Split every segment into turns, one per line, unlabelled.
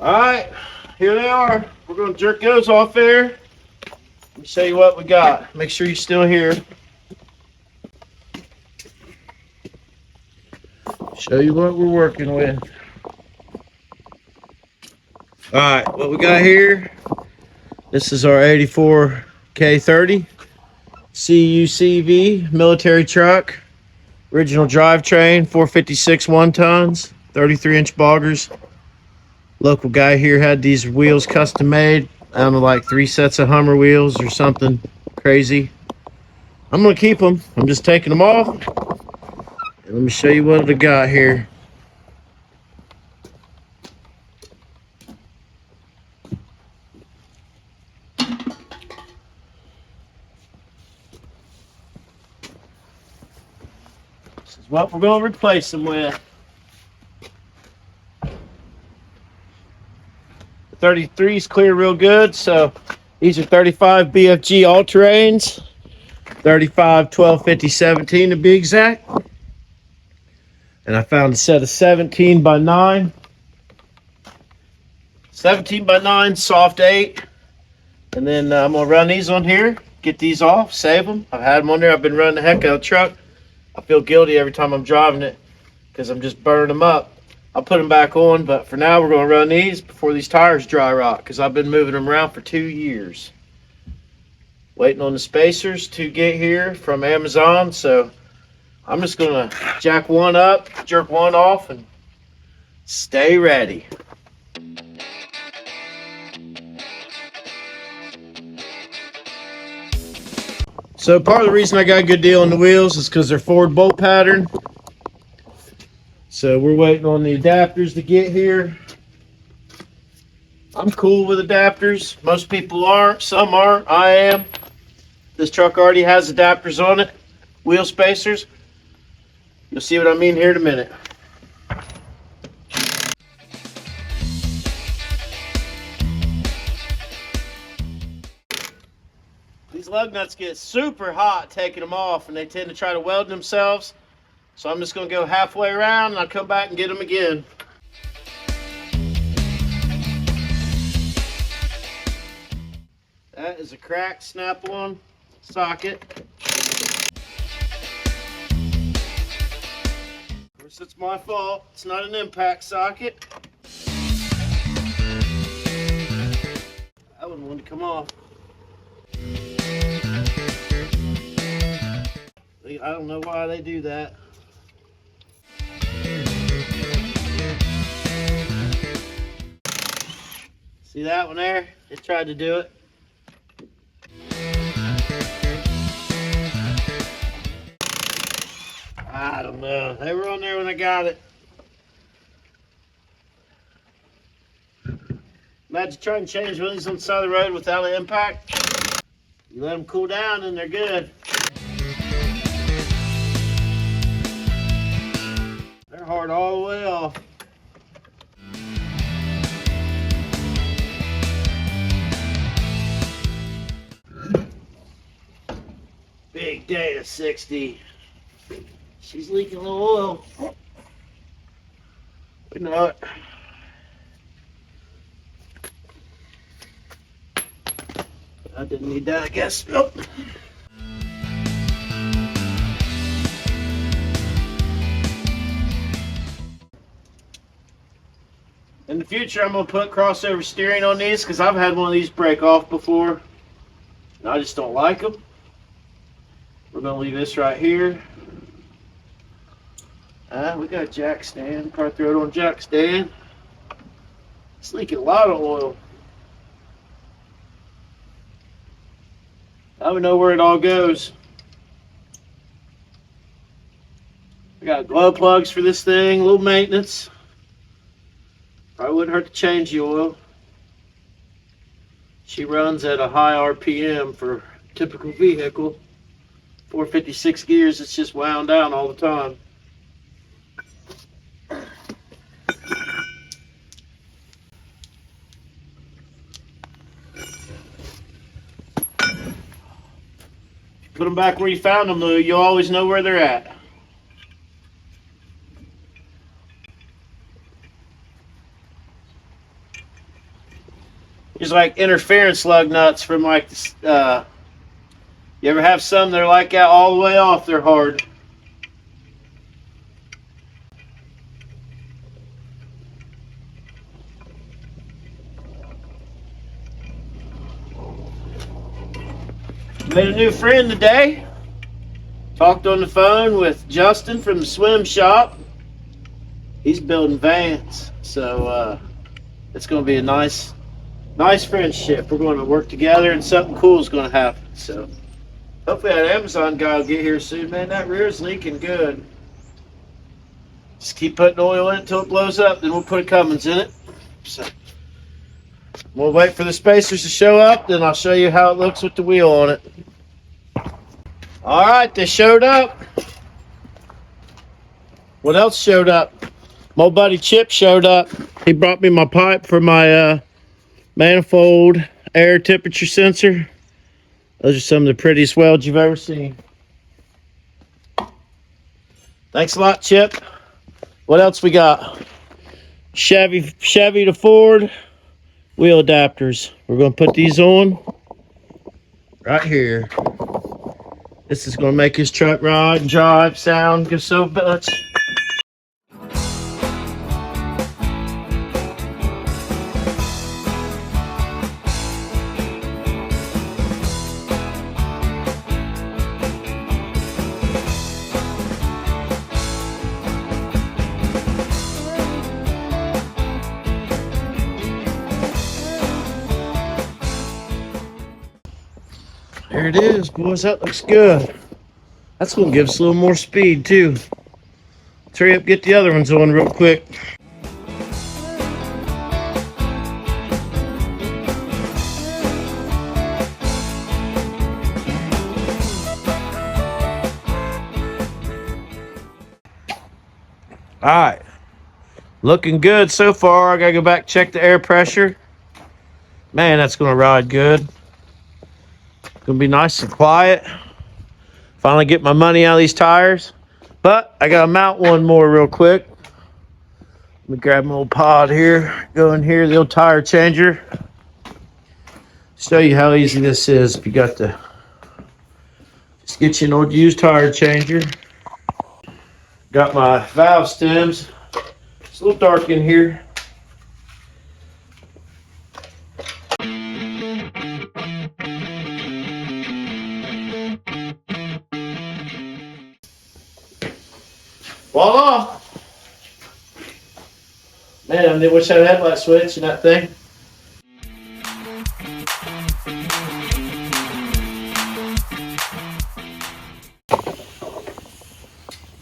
Alright, here they are. We're going to jerk those off there. Let me show you what we got. Make sure you're still here. Show you what we're working with. Alright, what we got here. This is our 84 K-30 CUCV military truck. Original drivetrain, 456 1-tons, 33-inch boggers. Local guy here had these wheels custom made. I don't know, like 3 sets of Hummer wheels or something crazy. I'm gonna keep them. I'm just taking them off. And let me show you what I got here. This is what we're gonna replace them with. 33s clear real good, so these are 35 BFG all-terrains, 35 1250 17 to be exact. And I found a set of 17 by 9, 17 by 9 soft 8, and then I'm gonna run these on here, get these off, save them. I've had them on there. I've been running the heck out of the truck. I feel guilty every time I'm driving it because I'm just burning them up. I'll put them back on, but for now we're going to run these before these tires dry rot because I've been moving them around for 2 years. Waiting on the spacers to get here from Amazon, so I'm just going to jack one up, jerk one off, and stay ready. So part of the reason I got a good deal on the wheels is because they're forward bolt pattern. So we're waiting on the adapters to get here. I'm cool with adapters. Most people aren't. Some aren't. I am. This truck already has adapters on it. Wheel spacers. You'll see what I mean here in a minute. These lug nuts get super hot taking them off, and they tend to try to weld themselves. So I'm just going to go halfway around and I'll come back and get them again. That is a cracked snap-on socket. Of course, it's my fault. It's not an impact socket. That one wanted to come off. I don't know why they do that. See that one there? It tried to do it. I don't know. They were on there when I got it. Imagine trying to change one of these on the side of the road without an impact. You let them cool down and they're good. They're hard all the way off. Big Data 60. She's leaking a little oil. We know it. I didn't need that, I guess. Nope. In the future, I'm going to put crossover steering on these because I've had one of these break off before. And I just don't like them. We're going to leave this right here. We got a jack stand. Probably throw it on jack stand. It's leaking a lot of oil. I don't know where it all goes. I got glow plugs for this thing, a little maintenance. Probably wouldn't hurt to change the oil. She runs at a high RPM for a typical vehicle. 456 gears, it's just wound down all the time. Put them back where you found them, though. You always know where they're at. there's like interference lug nuts from like, you ever have some that are like that all the way off, they're hard. Made a new friend today. Talked on the phone with Justin from the swim shop. He's building vans, so it's going to be a nice friendship. We're going to work together, and something cool is going to happen. So hopefully that Amazon guy will get here soon. Man, that rear's leaking good. Just keep putting oil in it until it blows up, then we'll put a Cummins in it. So we'll wait for the spacers to show up, then I'll show you how it looks with the wheel on it. All right, they showed up. What else showed up? My buddy Chip showed up. He brought me my pipe for my manifold air temperature sensor. Those are some of the prettiest welds you've ever seen. Thanks a lot, Chip. What else we got? Chevy to Ford wheel adapters. We're going to put these on right here. This is going to make his truck ride and drive sound good so much. There it is, boys. That looks good. That's going to give us a little more speed, too. Let's hurry up, get the other ones on real quick. All right. Looking good so far. I got to go back check the air pressure. Man, that's going to ride good. Gonna be nice and quiet. Finally get my money out of these tires. But I gotta mount one more real quick. Let me grab my little pod here. Go in here, the old tire changer. Show you how easy this is. If you got the, just get you an old used tire changer. Got my valve stems. It's a little dark in here. Voila! Man, I wish I had a headlight switch in that thing.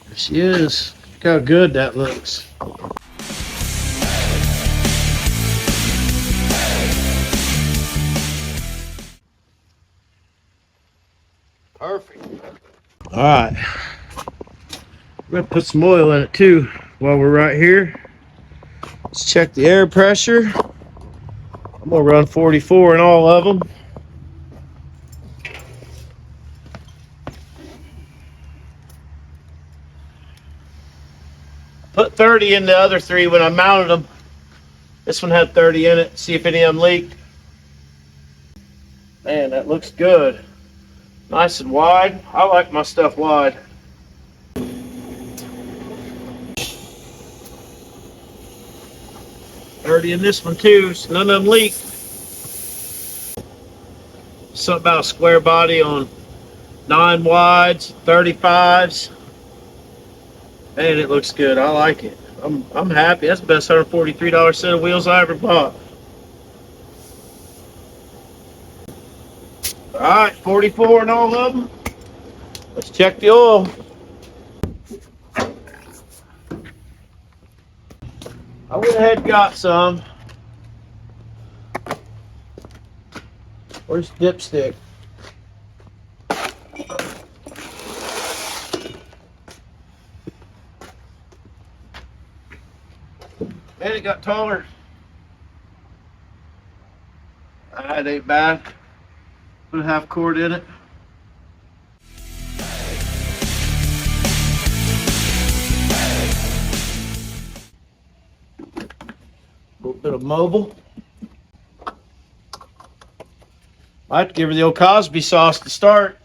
There she is. Look how good that looks. Perfect. All right. We're going to put some oil in it too while we're right here. Let's check the air pressure. I'm going to run 44 in all of them. Put 30 in the other three when I mounted them. This one had 30 in it. See if any of them leaked. Man, that looks good. Nice and wide. I like my stuff wide. In this one too, so none of them leak. Something about a square body on 9 wides, 35s. Man, it looks good. I like it. I'm happy. That's the best $143 set of wheels I ever bought. All right, 44 in all of them. Let's check the oil. I went ahead and got some. Where's the dipstick? Man, it got taller. That ain't bad. Put a half quart in it. A little bit of mobile. I have to give her the old Cosby sauce to start.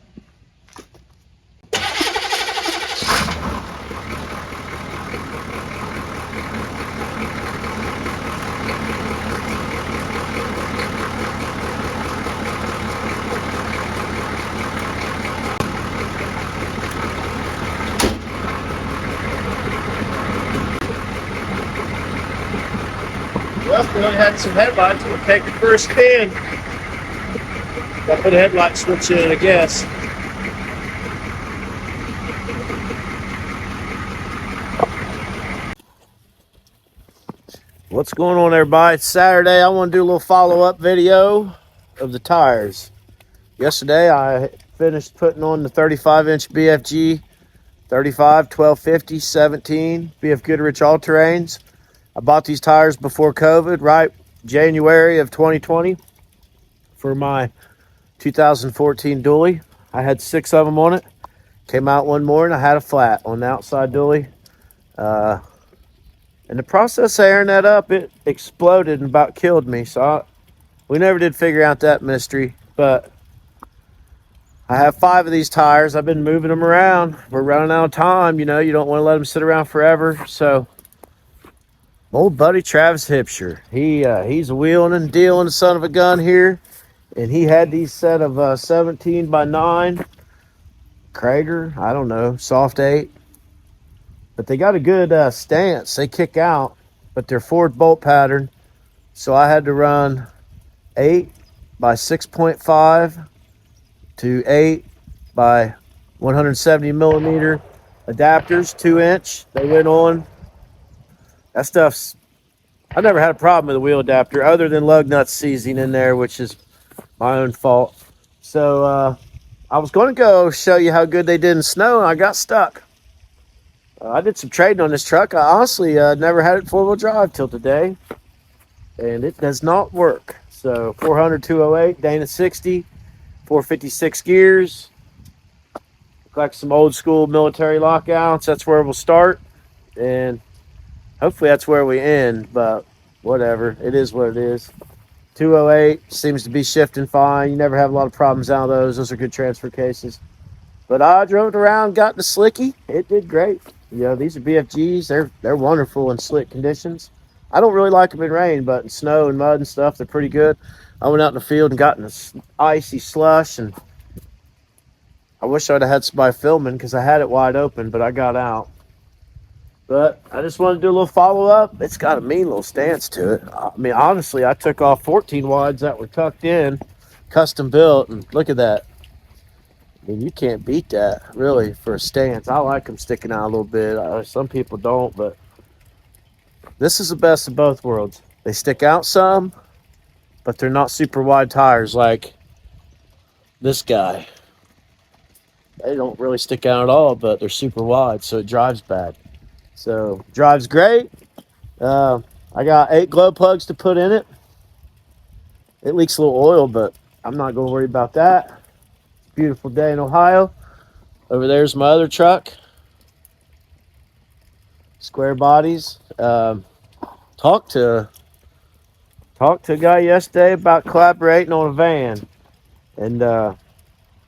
Well, we only had some headlights. We'll take the first spin. Got to put a headlight switch in, I guess. What's going on, everybody? It's Saturday. I want to do a little follow-up video of the tires. Yesterday, I finished putting on the 35-inch BFG 35, 1250, 17 BF Goodrich all-terrains. I bought these tires before COVID, right? January of 2020 for my 2014 dually. I had 6 of them on it. Came out one morning, I had a flat on the outside dually. In the process of airing that up, it exploded and about killed me. So we never did figure out that mystery. But I have 5 of these tires. I've been moving them around. We're running out of time. You know, you don't want to let them sit around forever. So old buddy Travis Hipsher, he's wheeling and dealing, son of a gun here. And he had these set of 17 by 9 Krager, I don't know, soft 8. But they got a good stance. They kick out, but they're forward bolt pattern. So I had to run 8 by 6.5 to 8 by 170 millimeter adapters, 2-inch. They went on. That stuff's, I never had a problem with the wheel adapter other than lug nut seizing in there, which is my own fault. So I was going to go show you how good they did in snow, and I got stuck. I did some trading on this truck. I honestly never had it 4-wheel drive till today, and it does not work. So 400 208 Dana 60, 456 gears. Look like some old school military lockouts. That's where we'll start, and hopefully that's where we end, but whatever. It is what it is. 208 seems to be shifting fine. You never have a lot of problems out of those. Those are good transfer cases. But I drove it around, got the slicky. It did great. You know, these are BFGs. They're wonderful in slick conditions. I don't really like them in rain, but in snow and mud and stuff, they're pretty good. I went out in the field and got in this icy slush, and I wish I would have had somebody filming because I had it wide open, but I got out. But I just wanted to do a little follow-up. It's got a mean little stance to it. I mean, honestly, I took off 14 wides that were tucked in, custom built, and look at that. I mean, you can't beat that, really, for a stance. I like them sticking out a little bit. Some people don't, but this is the best of both worlds. They stick out some, but they're not super wide tires like this guy. They don't really stick out at all, but they're super wide, so it drives bad. So, drives great. I got 8 glow plugs to put in it. It leaks a little oil, but I'm not going to worry about that. Beautiful day in Ohio. Over there's my other truck. Square bodies. Talked to a guy yesterday about collaborating on a van. And I'm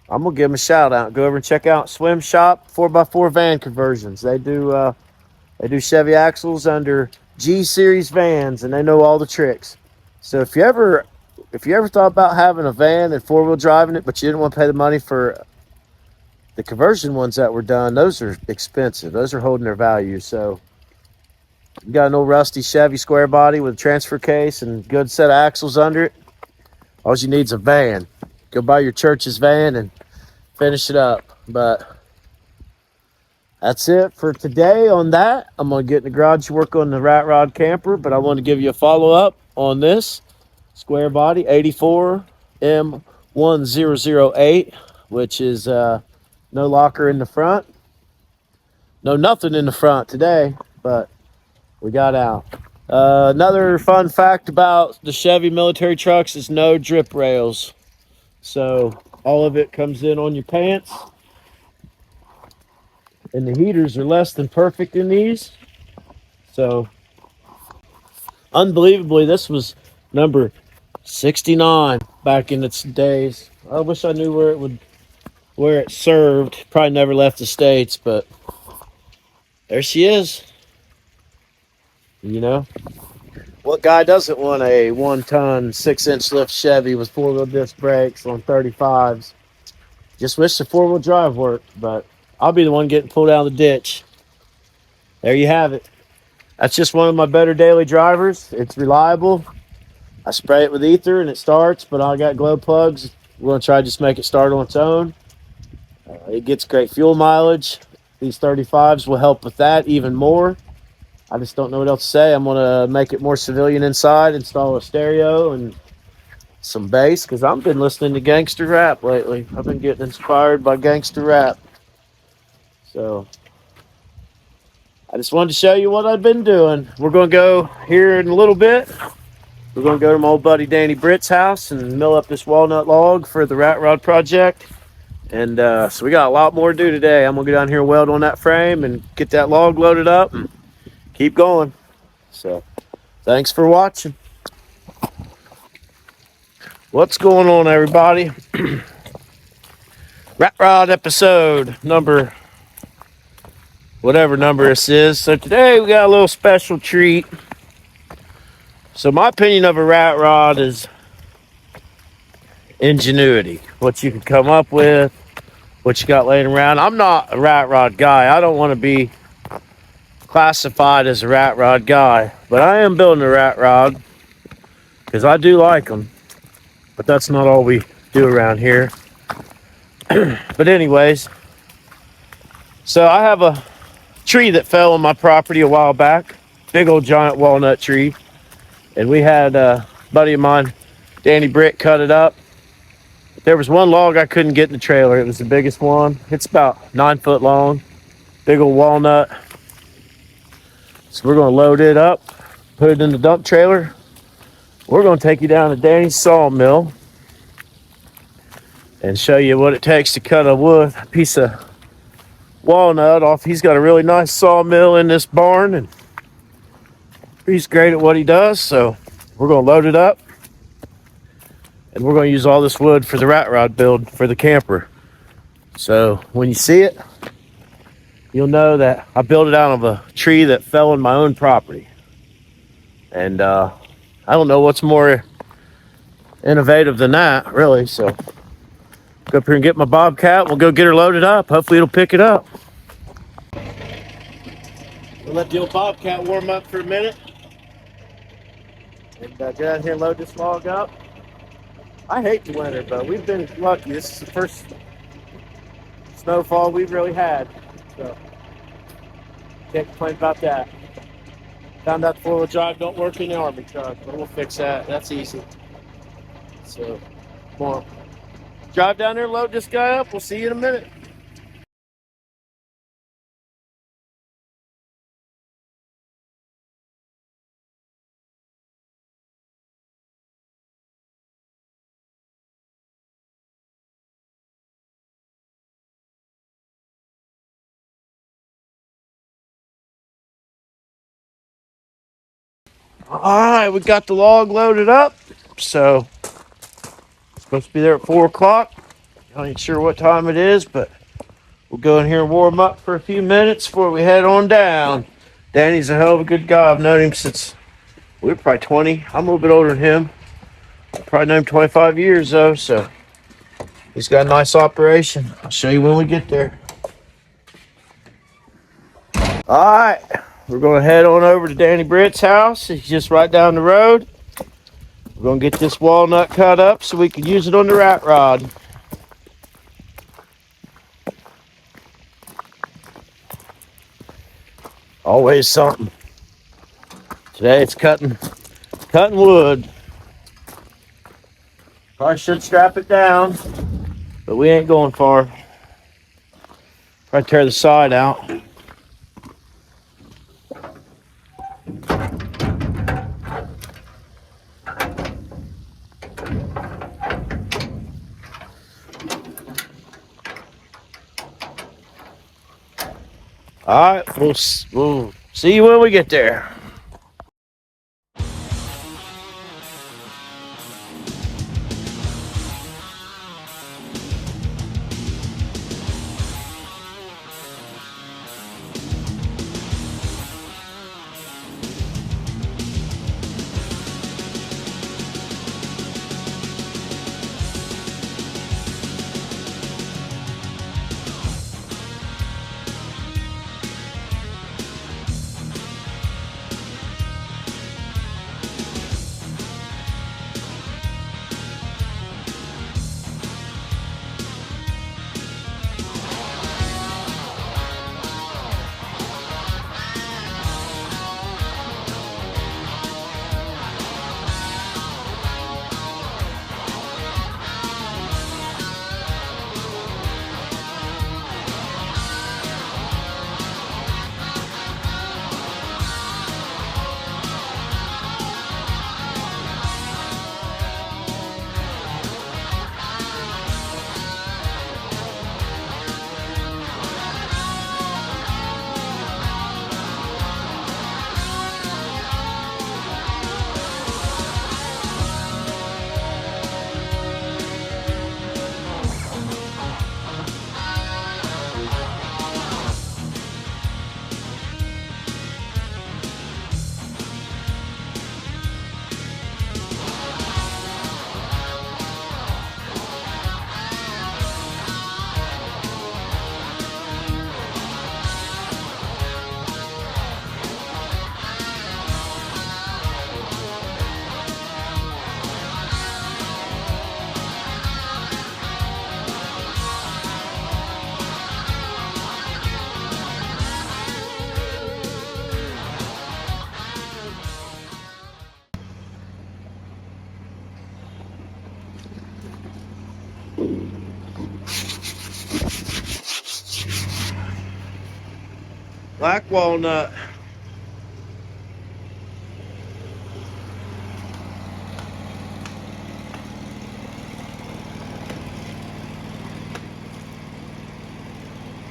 going to give him a shout out. Go over and check out Swim Shop 4x4 van conversions. They do Chevy axles under G series vans, and they know all the tricks. So if you ever thought about having a van and 4-wheel driving it, but you didn't want to pay the money for the conversion ones that were done, those are expensive. Those are holding their value. So you got an old rusty Chevy square body with a transfer case and good set of axles under it. All you need is a van. Go buy your church's van and finish it up. But that's it for today on that. I'm going to get in the garage to work on the rat rod camper, but I want to give you a follow-up on this square body 84 M1008, which is no locker in the front. No nothing in the front today, but we got out. Another fun fact about the Chevy military trucks is no drip rails. So all of it comes in on your pants. And the heaters are less than perfect in these. So unbelievably, this was number 69 back in its days. I wish I knew where it served. Probably never left the States, but there she is. You know, what guy doesn't want a 1-ton, 6-inch lift Chevy with 4-wheel disc brakes on 35s? Just wish the 4-wheel drive worked, but I'll be the one getting pulled out of the ditch. There you have it. That's just one of my better daily drivers. It's reliable. I spray it with ether and it starts, but I got glow plugs. We're going to try to just make it start on its own. It gets great fuel mileage. These 35s will help with that even more. I just don't know what else to say. I'm going to make it more civilian inside, install a stereo and some bass, because I've been listening to gangster rap lately. I've been getting inspired by gangster rap. So I just wanted to show you what I've been doing. We're going to go here in a little bit. We're going to go to my old buddy Danny Britt's house and mill up this walnut log for the rat rod project. And so we got a lot more to do today. I'm going to go down here and weld on that frame and get that log loaded up and keep going. So thanks for watching. What's going on, everybody? Rat rod episode number, whatever number this is. So today we got a little special treat. So my opinion of a rat rod is ingenuity. What you can come up with, what you got laying around. I'm not a rat rod guy. I don't want to be classified as a rat rod guy, but I am building a rat rod because I do like them. But that's not all we do around here. But anyways, so I have a tree that fell on my property a while back. Big old giant walnut tree. And we had a buddy of mine, Danny Britt, cut it up. There was one log I couldn't get in the trailer. It was the biggest one. It's about 9 foot long. Big old walnut. So we're going to load it up, put it in the dump trailer. We're going to take you down to Danny's sawmill and show you what it takes to cut a piece of walnut off. He's got a really nice sawmill in this barn, and he's great at what he does. So we're going to load it up, and we're going to use all this wood for the rat rod build for the camper. So when you see it, you'll know that I built it out of a tree that fell on my own property. And I don't know what's more innovative than that, really. So go up here and get my bobcat. We'll go get her loaded up. Hopefully it'll pick it up. We'll let the old bobcat warm up for a minute. And get out here and load this log up. I hate the winter, but we've been lucky. This is the first snowfall we've really had. So can't complain about that. Found out the 4-wheel drive don't work in the Army truck, but we'll fix that. That's easy. So come on. Drive down there, load this guy up. We'll see you in a minute. All right, we got the log loaded up. So supposed to be there at 4 o'clock. I ain't sure what time it is, but we'll go in here and warm up for a few minutes before we head on down. Danny's a hell of a good guy. I've known him since we were probably 20. I'm a little bit older than him. I've probably known him 25 years though, so he's got a nice operation. I'll show you when we get there. All right, we're gonna head on over to Danny Britt's house. He's just right down the road. We're gonna get this walnut cut up so we can use it on the rat rod. Always something. Today it's cutting wood. Probably should strap it down, but we ain't going far. Probably tear the side out. All right, we'll see you when we get there. Black walnut.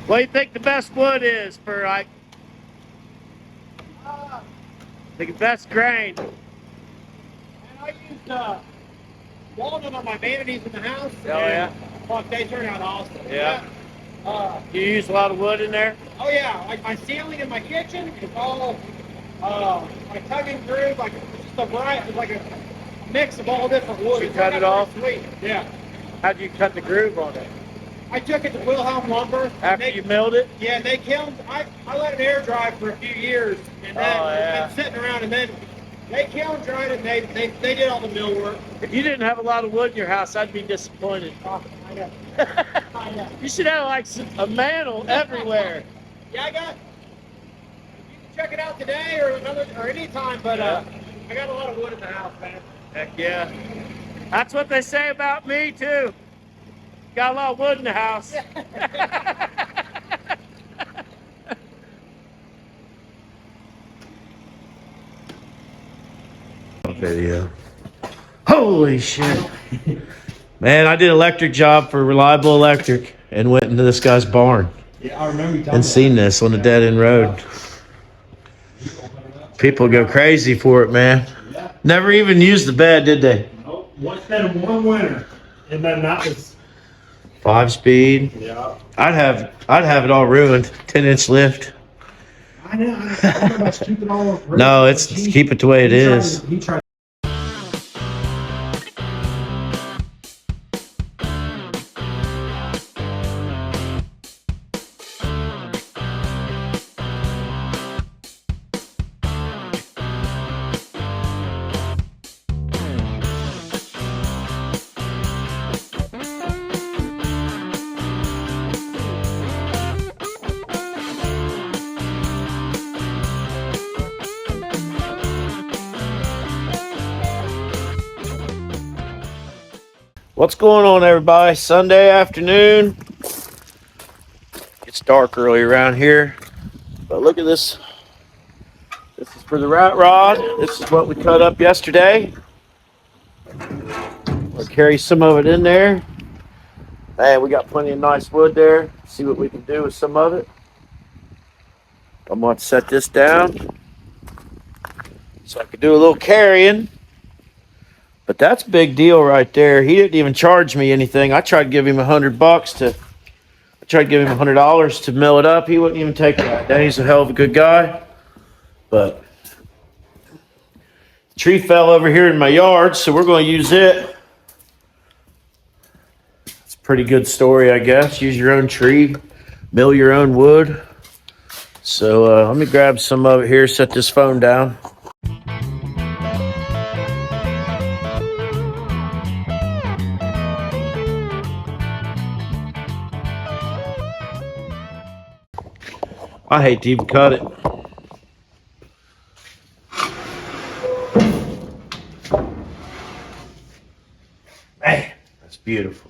What do you think the best wood is for like the best grain?
And I used walnut on my vanities in the house.
Oh yeah.
Fuck, they turn out awesome.
Yeah. You use a lot of wood in there?
Oh yeah, like my ceiling in my kitchen is all like tug and groove, like it's just a variety, it's like a mix of all different wood.
You cut it off?
Sweet. Yeah.
How'd you cut the groove on it?
I took it to Wilhelm Lumber.
After you milled it?
Yeah, they kilned. I let it air dry for a few years, and then been sitting around, and then they kiln dried it. And they did all the mill work.
If you didn't have a lot of wood in your house, I'd be disappointed.
I know.
You should have like a mantle everywhere.
Yeah, I got. You can check it out today or any time, but I got a lot of wood in the house, man.
Heck yeah. That's what they say about me too. Got a lot of wood in the house. Video. Holy shit. Man, I did an electric job for Reliable Electric and went into this guy's barn.
Yeah, I remember you telling
and seen this on the dead end road. People go crazy for it, man. Never even used the bed, did they?
Nope. One bed in one winter, and then that was
5-speed.
yeah.
I'd have it all ruined. 10-inch lift.
I know. I don't know about keep it all.
No, it's keep it the way it is.
He tried.
What's going on, everybody? Sunday afternoon. It's dark early around here, but look at this. This is for the rat rod. This is what we cut up yesterday. We'll carry some of it in there. Man, we got plenty of nice wood there. See what we can do with some of it. I'm going to set this down so I can do a little carrying. But that's a big deal right there. He didn't even charge me anything. I tried to give him $100 to mill it up. He wouldn't even take that. Danny's a hell of a good guy. But the tree fell over here in my yard, so we're going to use it. It's a pretty good story, I guess. Use your own tree, mill your own wood. So let me grab some of it here, set this phone down. I hate to even cut it. Man, that's beautiful.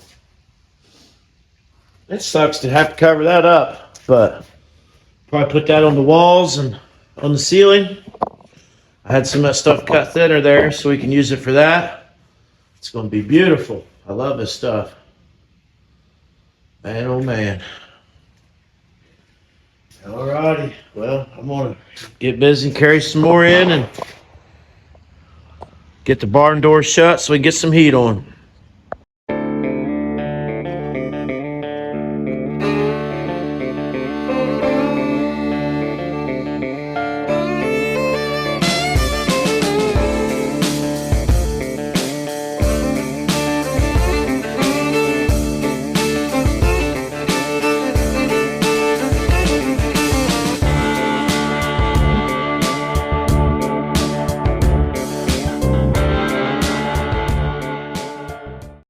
It sucks to have to cover that up, but probably put that on the walls and on the ceiling. I had some of that stuff cut thinner there so we can use it for that. It's going to be beautiful. I love this stuff. Man, oh man. Alrighty, well, I'm gonna get busy and carry some more in and get the barn door shut so we can get some heat on.